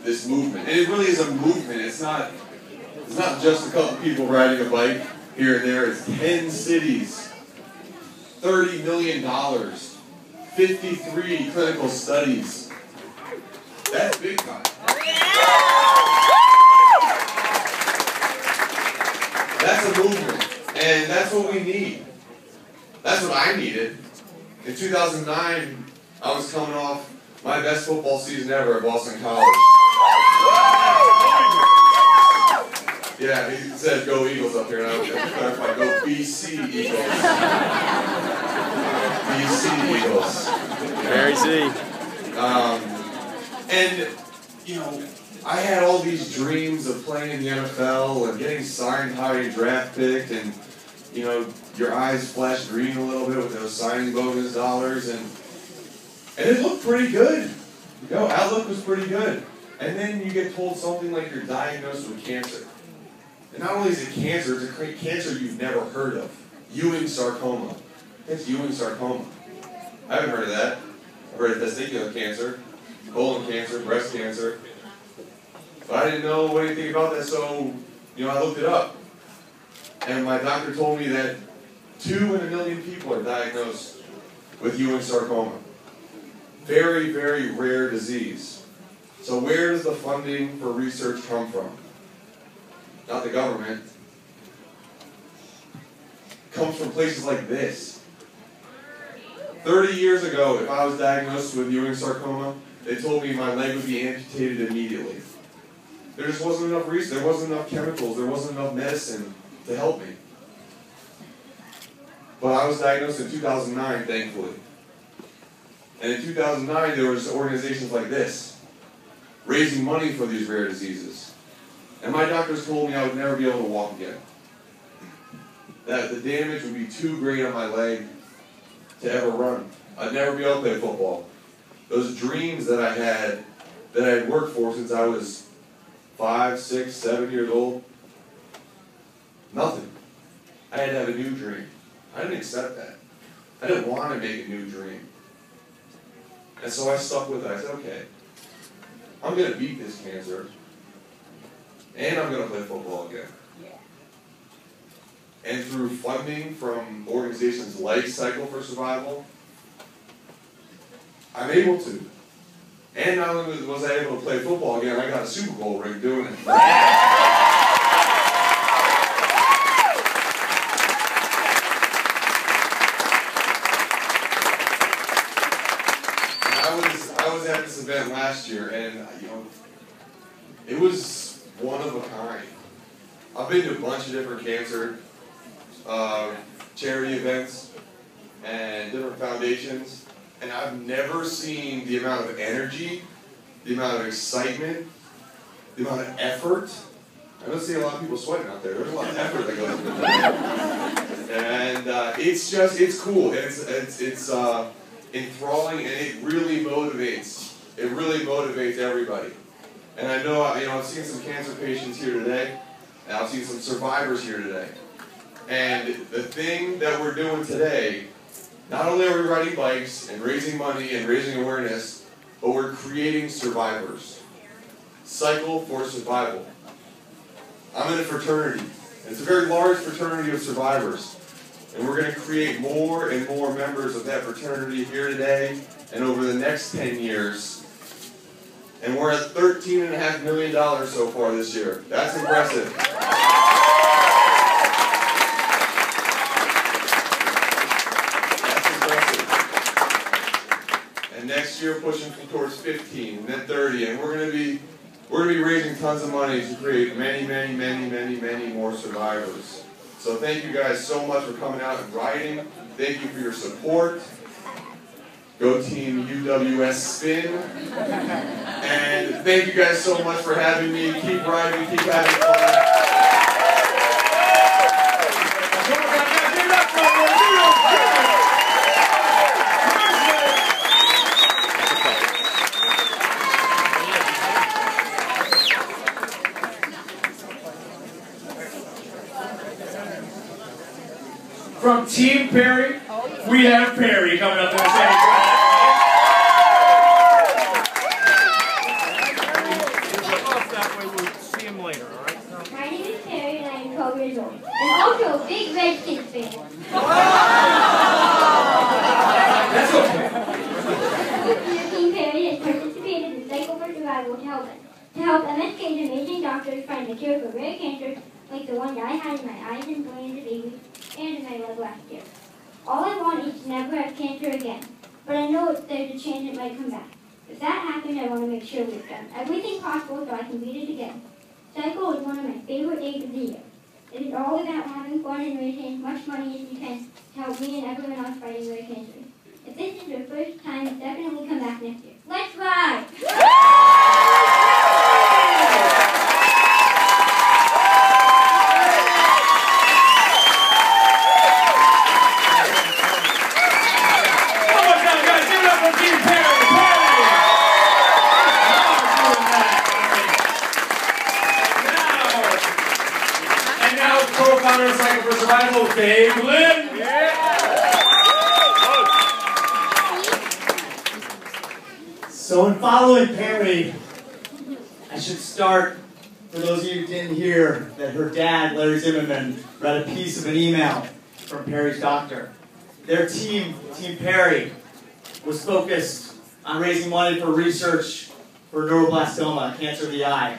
this movement. And it really is a movement. It's not just a couple people riding a bike here and there. It's 10 cities, $30 million, 53 clinical studies. That's big time. That's a movement, and that's what we need. That's what I needed. In 2009, I was coming off my best football season ever at Boston College. Yeah, he said go Eagles up here, and I would have to clarify, go BC Eagles. BC Eagles. Mary Z. And, you know, I had all these dreams of playing in the NFL and getting signed high draft pick, and, you know, your eyes flash green a little bit with those signing bonus dollars, and it looked pretty good. You know, outlook was pretty good. And then you get told something like you're diagnosed with cancer. And not only is it cancer, it's a cancer you've never heard of. Ewing sarcoma. It's Ewing sarcoma. I haven't heard of that. I've heard of testicular cancer, colon cancer, breast cancer. But I didn't know anything about that, so, you know, I looked it up. And my doctor told me that 2 in a million people are diagnosed with Ewing sarcoma. Very, very rare disease. So where does the funding for research come from? Not the government. It comes from places like this. 30 years ago, if I was diagnosed with Ewing sarcoma, they told me my leg would be amputated immediately. There just wasn't enough research, there wasn't enough chemicals, there wasn't enough medicine to help me. But I was diagnosed in 2009, thankfully. And in 2009, there was organizations like this, raising money for these rare diseases. And my doctors told me I would never be able to walk again. That the damage would be too great on my leg to ever run. I'd never be able to play football. Those dreams that I had worked for since I was 5, 6, 7 years old, nothing. I had to have a new dream. I didn't accept that. I didn't want to make a new dream. And so I stuck with it. I said, okay, I'm going to beat this cancer, and I'm going to play football again. And through funding from organizations like Cycle for Survival, I'm able to. And not only was I able to play football again, I got a Super Bowl ring doing it. I was at this event last year, and you know, it was one of a kind. I've been to a bunch of different cancer charity events and different foundations, and I've never seen the amount of energy, the amount of excitement, the amount of effort. I don't see a lot of people sweating out there. There's a lot of effort that goes into it. And it's cool. It's enthralling, and it really motivates. It really motivates everybody. And I know, I've seen some cancer patients here today, and I've seen some survivors here today. And the thing that we're doing today, not only are we riding bikes and raising money and raising awareness, but we're creating survivors. Cycle for Survival. I'm in a fraternity. It's a very large fraternity of survivors. And we're going to create more and more members of that fraternity here today and over the next 10 years. And we're at $13.5 million so far this year. That's impressive. That's impressive. And next year pushing towards 15, and then 30, and we're going to be raising tons of money to create many, many, many, many, many more survivors. So thank you guys so much for coming out and riding. Thank you for your support. Go Team UWS Spin. And thank you guys so much for having me. Keep riding, keep having fun. From Team Perry, we have Perry coming up to the stage. That way we'll see him later, all right? My name is Perry and I am 12 years old. And also a big Redskins fan. That's okay. Team Perry has participated in Cycle for Survival to help MSK's amazing doctors find the cure for rare cancers like the one that I had in my eyes and brain as a baby and in my leg last year. All I want is to never have cancer again, but I know there's a chance it might come back. If that happens, I want to make sure we've done everything possible so I can beat it again. Cycle is one of my favorite days of the year. It is all about having fun and raising as much money as you can to help me and everyone else fighting rare cancer. If this is your first time, definitely come back next year. Let's ride! Co-founder of Cycle for Survival, Dave Lynn. So in following Perry, I should start, for those of you who didn't hear, that her dad, Larry Zimmerman, read a piece of an email from Perry's doctor. Their team, Team Perry, was focused on raising money for research for neuroblastoma, cancer of the eye.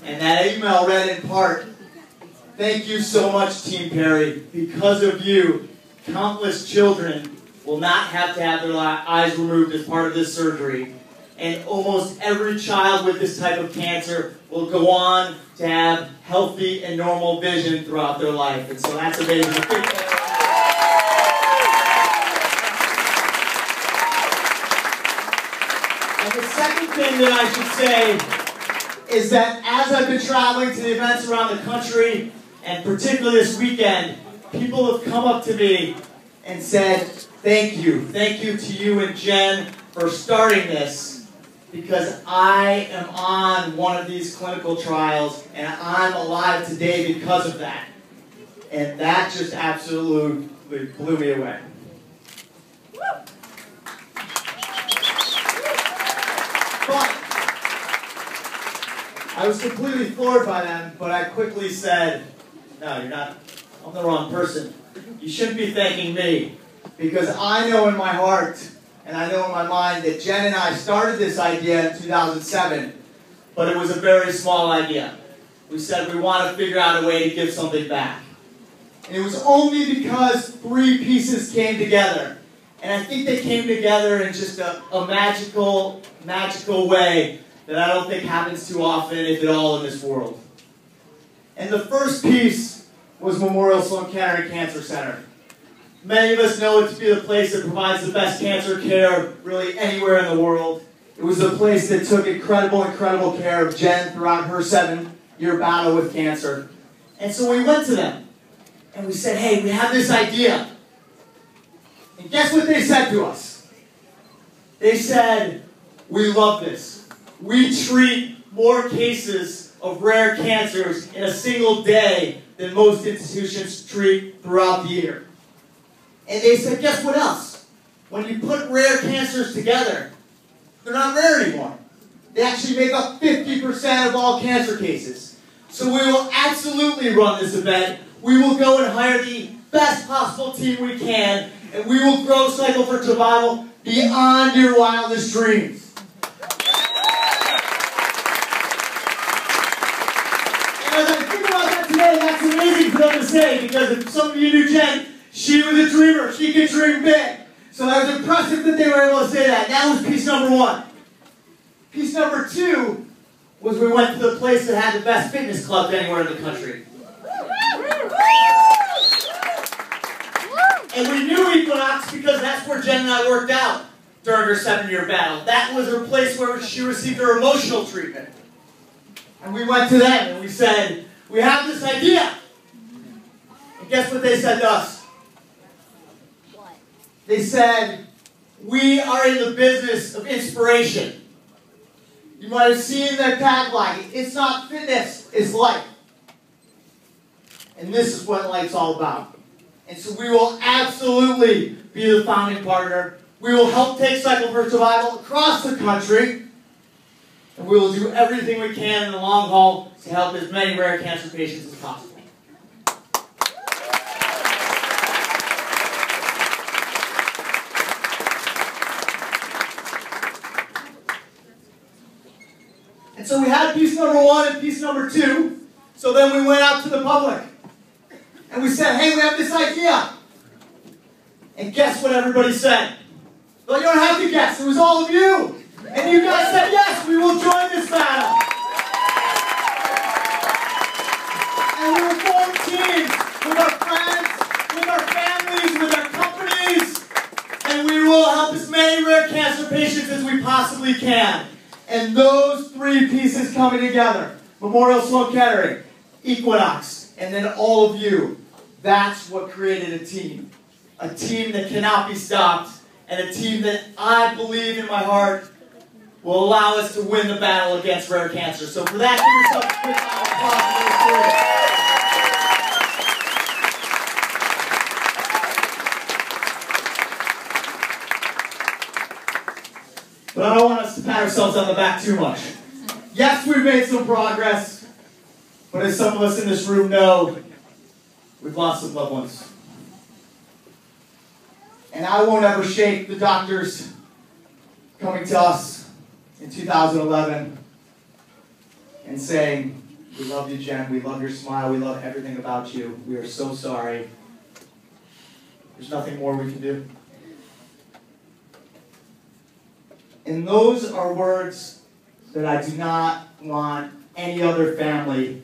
And that email read in part, "Thank you so much, Team Perry. Because of you, countless children will not have to have their eyes removed as part of this surgery. And almost every child with this type of cancer will go on to have healthy and normal vision throughout their life." And so that's amazing. And the second thing that I should say is that as I've been traveling to the events around the country, and particularly this weekend, people have come up to me and said, thank you to you and Jen for starting this, because I am on one of these clinical trials and I'm alive today because of that. And that just absolutely blew me away. But I was completely floored by them, but I quickly said, no, you're not. I'm the wrong person. You shouldn't be thanking me, because I know in my heart and I know in my mind that Jen and I started this idea in 2007, but it was a very small idea. We said we want to figure out a way to give something back. And it was only because three pieces came together. And I think they came together in just a magical way that I don't think happens too often, if at all, in this world. And the first piece was Memorial Sloan Kettering Cancer Center. Many of us know it to be the place that provides the best cancer care really anywhere in the world. It was the place that took incredible care of Jen throughout her 7-year battle with cancer. And so we went to them and we said, hey, we have this idea. And guess what they said to us? They said, we love this. We treat more cases of rare cancers in a single day than most institutions treat throughout the year. And they said, guess what else? When you put rare cancers together, they're not rare anymore. They actually make up 50% of all cancer cases. So we will absolutely run this event. We will go and hire the best possible team we can, and we will grow Cycle for Survival beyond your wildest dreams. As I think about that today, that's amazing for them to say, because if some of you knew Jen, she was a dreamer. She could dream big. So that was impressive that they were able to say that. That was piece number one. Piece number two was we went to the place that had the best fitness clubs anywhere in the country. And we knew Equinox because that's where Jen and I worked out during her 7-year battle. That was her place where she received her emotional treatment. And we went to them and we said, we have this idea. And guess what they said to us? What? They said, we are in the business of inspiration. You might have seen their tagline. It's not fitness, it's life. And this is what life's all about. And so we will absolutely be the founding partner. We will help take Cycle for Survival across the country. And we will do everything we can in the long haul to help as many rare cancer patients as possible. And so we had piece number 1 and piece number 2. So then we went out to the public. And we said, hey, we have this idea. And guess what everybody said? Well, you don't have to guess. It was all of you. And you guys said, yes, we will join this battle. And we will form teams with our friends, with our families, with our companies. And we will help as many rare cancer patients as we possibly can. And those 3 pieces coming together, Memorial Sloan Kettering, Equinox, and then all of you, that's what created a team. A team that cannot be stopped, and a team that I believe in my heart will allow us to win the battle against rare cancer. So for that, give yourself a quick round of applause. But I don't want us to pat ourselves on the back too much. Yes, we've made some progress, but as some of us in this room know, we've lost some loved ones. And I won't ever shake the doctors coming to us in 2011 and saying, we love you, Jen, we love your smile, we love everything about you, we are so sorry. There's nothing more we can do. And those are words that I do not want any other family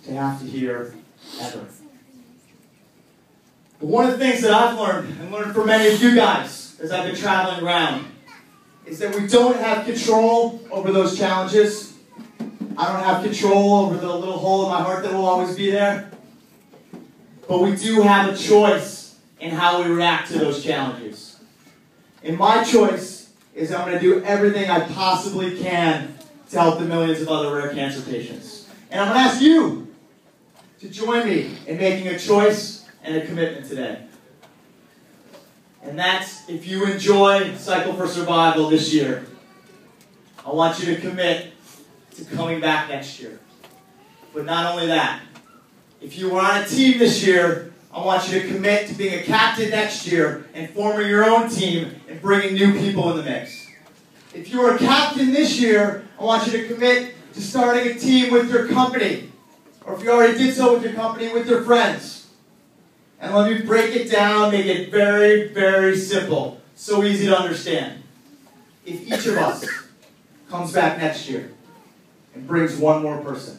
to have to hear ever. But one of the things that I've learned, and learned from many of you guys as I've been traveling around, is that we don't have control over those challenges. I don't have control over the little hole in my heart that will always be there. But we do have a choice in how we react to those challenges. And my choice is I'm going to do everything I possibly can to help the millions of other rare cancer patients. And I'm going to ask you to join me in making a choice and a commitment today. And that's, if you enjoy Cycle for Survival this year, I want you to commit to coming back next year. But not only that, if you were on a team this year, I want you to commit to being a captain next year and forming your own team and bringing new people in the mix. If you were a captain this year, I want you to commit to starting a team with your company. Or if you already did so with your company, with your friends. And let me break it down, make it very, very simple. So easy to understand. If each of us comes back next year and brings one more person,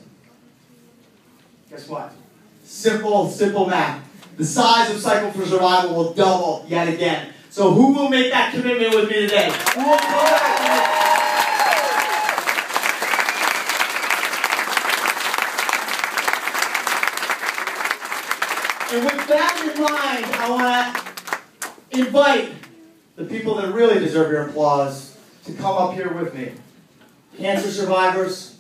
guess what? Simple, simple math. The size of Cycle for Survival will double yet again. So who will make that commitment with me today? Who will come back? And with that in mind, I want to invite the people that really deserve your applause to come up here with me. Cancer survivors,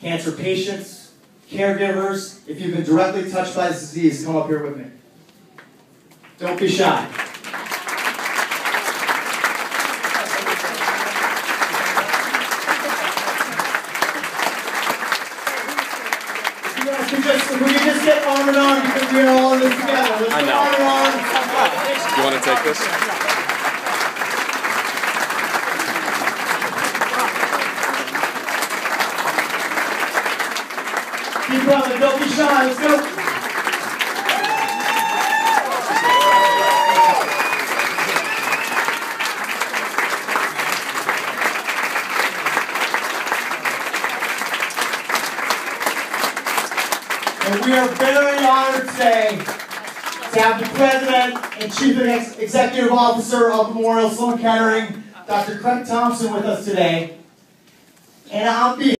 cancer patients, caregivers. If you've been directly touched by this disease, come up here with me. Don't be shy. If we can just get arm in arm because we are all in this together. Let's get arm in arm. Do you want to take this? Keep running, don't be shy, let's go. And we are very honored today to have the President and Chief Executive Officer of Memorial Sloan Kettering, Dr. Craig Thompson, with us today. And on behalf